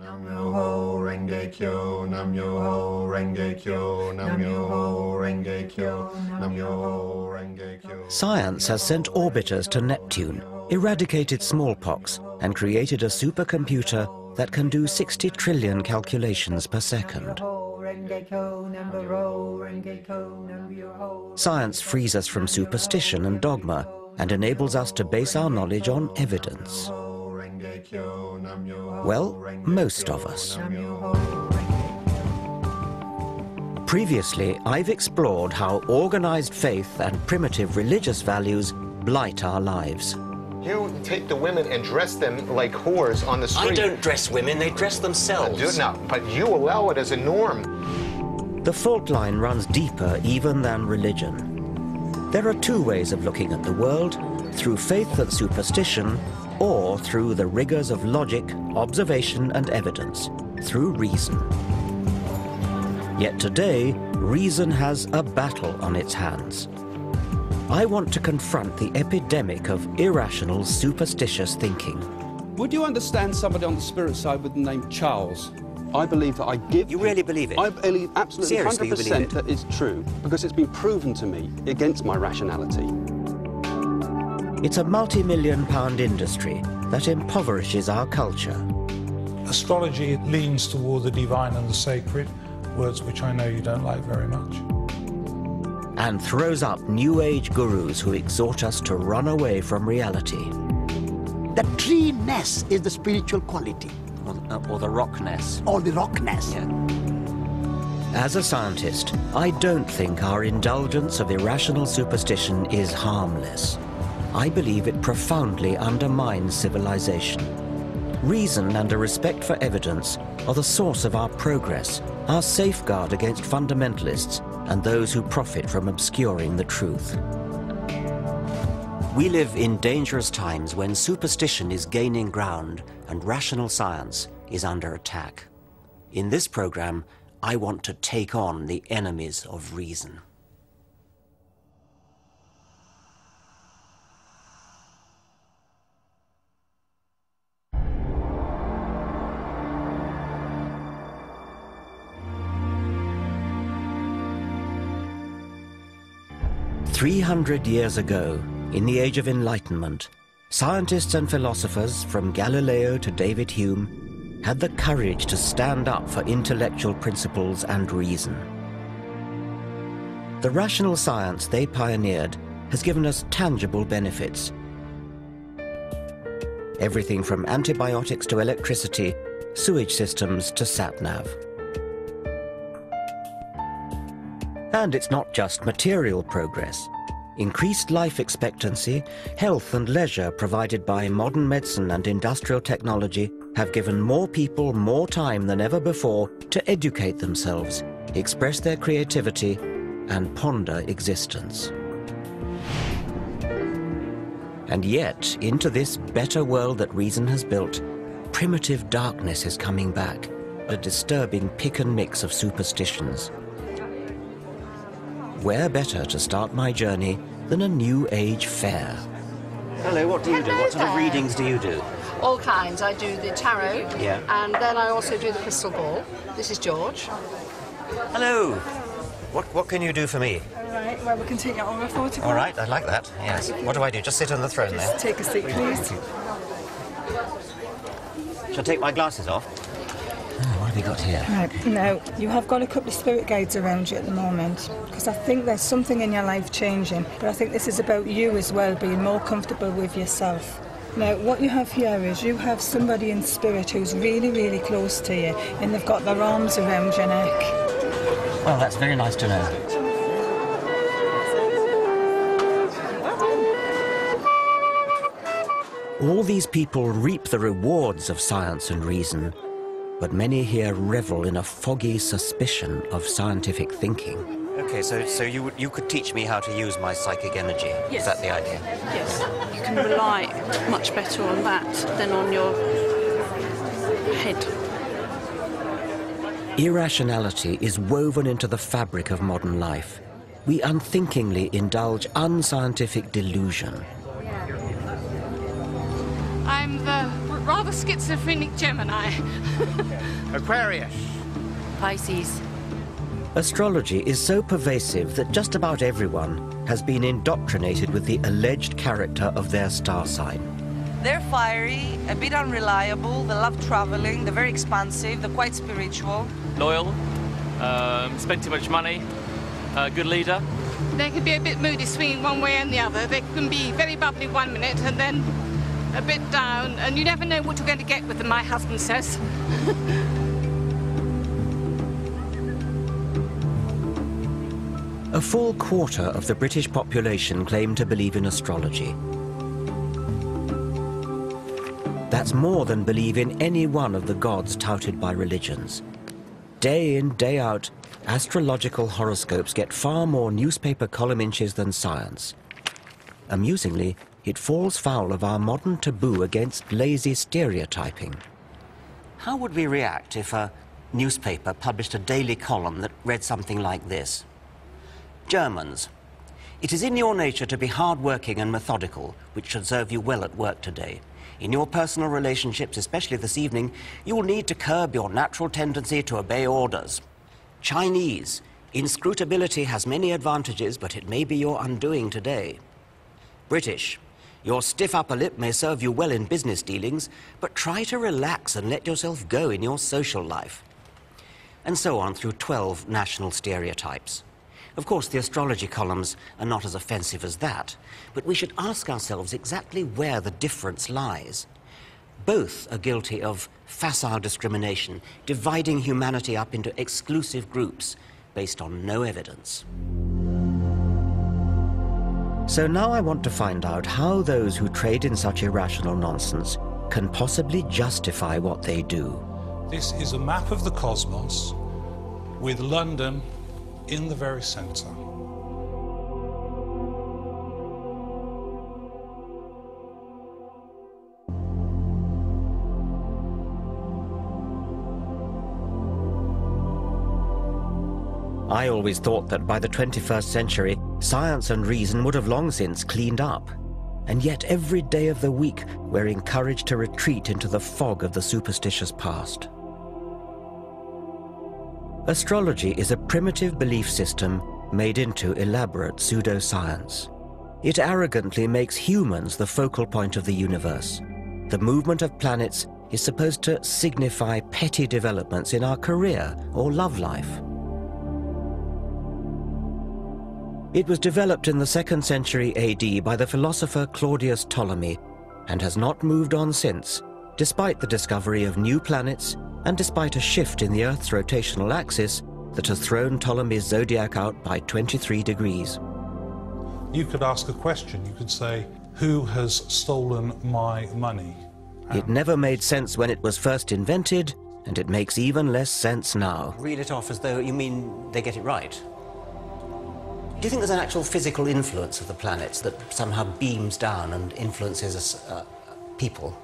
Nam-myoho Renge Kyo, Nam-myoho Renge Kyo, Nam-myoho Renge Kyo, Nam-myoho Renge Kyo. Science has sent orbiters to Neptune, eradicated smallpox, and created a supercomputer that can do 60 trillion calculations per second. Science frees us from superstition and dogma and enables us to base our knowledge on evidence. Well, most of us. Previously, I've explored how organized faith and primitive religious values blight our lives. You take the women and dress them like whores on the street. I don't dress women, they dress themselves. No, but you allow it as a norm. The fault line runs deeper even than religion. There are two ways of looking at the world, through faith and superstition, or through the rigors of logic, observation and evidence, through reason. Yet today, reason has a battle on its hands. I want to confront the epidemic of irrational, superstitious thinking. Would you understand somebody on the spirit side with the name Charles? I believe that I give... You really believe it? I believe absolutely. Seriously, 100% you believe it? that it's true, because it's been proven to me against my rationality. It's a multi-million-pound industry that impoverishes our culture. Astrology leans toward the divine and the sacred, words which I know you don't like very much. And throws up New Age gurus who exhort us to run away from reality. The tree-ness is the spiritual quality. Or the rockness. Or the rockness. Yeah. As a scientist, I don't think our indulgence of irrational superstition is harmless. I believe it profoundly undermines civilization. Reason and a respect for evidence are the source of our progress, our safeguard against fundamentalists and those who profit from obscuring the truth. We live in dangerous times when superstition is gaining ground and rational science is under attack. In this program, I want to take on the enemies of reason. "300 years ago, in the Age of Enlightenment, scientists and philosophers from Galileo to David Hume had the courage to stand up for intellectual principles and reason. The rational science they pioneered has given us tangible benefits. Everything from antibiotics to electricity, sewage systems to sat-nav. And it's not just material progress. Increased life expectancy, health and leisure provided by modern medicine and industrial technology have given more people more time than ever before to educate themselves, express their creativity, and ponder existence. And yet, into this better world that reason has built, primitive darkness is coming back, a disturbing pick and mix of superstitions. Where better to start my journey than a New Age fair? Hello, what do you do? What sort of readings do you do? All kinds. I do the tarot, Yeah. And then I also do the crystal ball. This is George. Hello. What can you do for me? All right, well, we can take it on a photograph. All right, I like that, yes. What do I do? Just sit on the throne there? Just take a seat, please. Shall I take my glasses off? Oh, what have we got here? Right, now, you have got a couple of spirit guides around you at the moment, because I think there's something in your life changing, but I think this is about you as well, being more comfortable with yourself. Now, what you have here is you have somebody in spirit who's really, really close to you, and they've got their arms around your neck. Well, that's very nice to know. All these people reap the rewards of science and reason, but many here revel in a foggy suspicion of scientific thinking. Okay, so you could teach me how to use my psychic energy. Yes. Is that the idea? Yes. You can rely much better on that than on your head. Irrationality is woven into the fabric of modern life. We unthinkingly indulge unscientific delusion. I'm the rather schizophrenic Gemini. Aquarius. Pisces. Astrology is so pervasive that just about everyone has been indoctrinated with the alleged character of their star sign. They're fiery, a bit unreliable, they love traveling, they're very expansive, they're quite spiritual. Loyal, spend too much money, good leader. They can be a bit moody, swinging one way and the other. They can be very bubbly 1 minute and then a bit down, and you never know what you're going to get with them, my husband says. A full quarter of the British population claim to believe in astrology. That's more than believe in any one of the gods touted by religions. Day in, day out, astrological horoscopes get far more newspaper column inches than science. Amusingly, it falls foul of our modern taboo against lazy stereotyping. How would we react if a newspaper published a daily column that read something like this? Germans, it is in your nature to be hard-working and methodical, which should serve you well at work today. In your personal relationships, especially this evening, you will need to curb your natural tendency to obey orders. Chinese, inscrutability has many advantages, but it may be your undoing today. British, your stiff upper lip may serve you well in business dealings, but try to relax and let yourself go in your social life. And so on through 12 national stereotypes. Of course, the astrology columns are not as offensive as that, but we should ask ourselves exactly where the difference lies. Both are guilty of facile discrimination, dividing humanity up into exclusive groups based on no evidence. So now I want to find out how those who trade in such irrational nonsense can possibly justify what they do. This is a map of the cosmos with London in the very centre. I always thought that by the 21st century, science and reason would have long since cleaned up. And yet every day of the week, we're encouraged to retreat into the fog of the superstitious past. Astrology is a primitive belief system made into elaborate pseudoscience. It arrogantly makes humans the focal point of the universe. The movement of planets is supposed to signify petty developments in our career or love life. It was developed in the 2nd century AD by the philosopher Claudius Ptolemy and has not moved on since, despite the discovery of new planets and despite a shift in the Earth's rotational axis that has thrown Ptolemy's zodiac out by 23 degrees. You could ask a question. You could say, who has stolen my money? It never made sense when it was first invented, and it makes even less sense now. Read it off as though you mean they get it right. Do you think there's an actual physical influence of the planets that somehow beams down and influences us, people?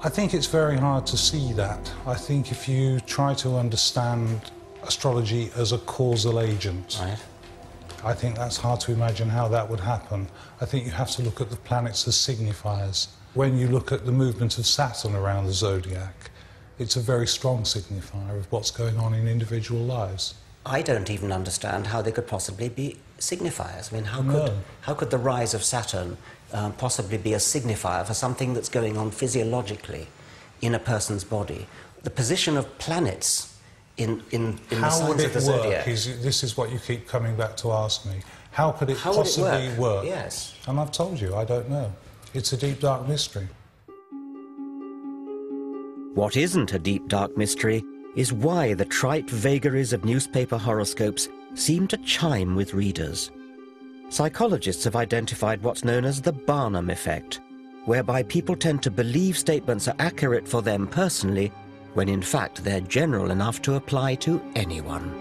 I think it's very hard to see that. I think if you try to understand astrology as a causal agent, right, I think that's hard to imagine how that would happen. I think you have to look at the planets as signifiers. When you look at the movement of Saturn around the zodiac, it's a very strong signifier of what's going on in individual lives. I don't even understand how they could possibly be signifiers. I mean, how could the rise of Saturn possibly be a signifier for something that's going on physiologically in a person's body? The position of planets in the signs of the zodiac. This is what you keep coming back to ask me. How could it possibly work? Yes. And I've told you, I don't know. It's a deep, dark mystery. What isn't a deep, dark mystery is why the trite vagaries of newspaper horoscopes seem to chime with readers. Psychologists have identified what's known as the Barnum effect, whereby people tend to believe statements are accurate for them personally, when in fact they're general enough to apply to anyone.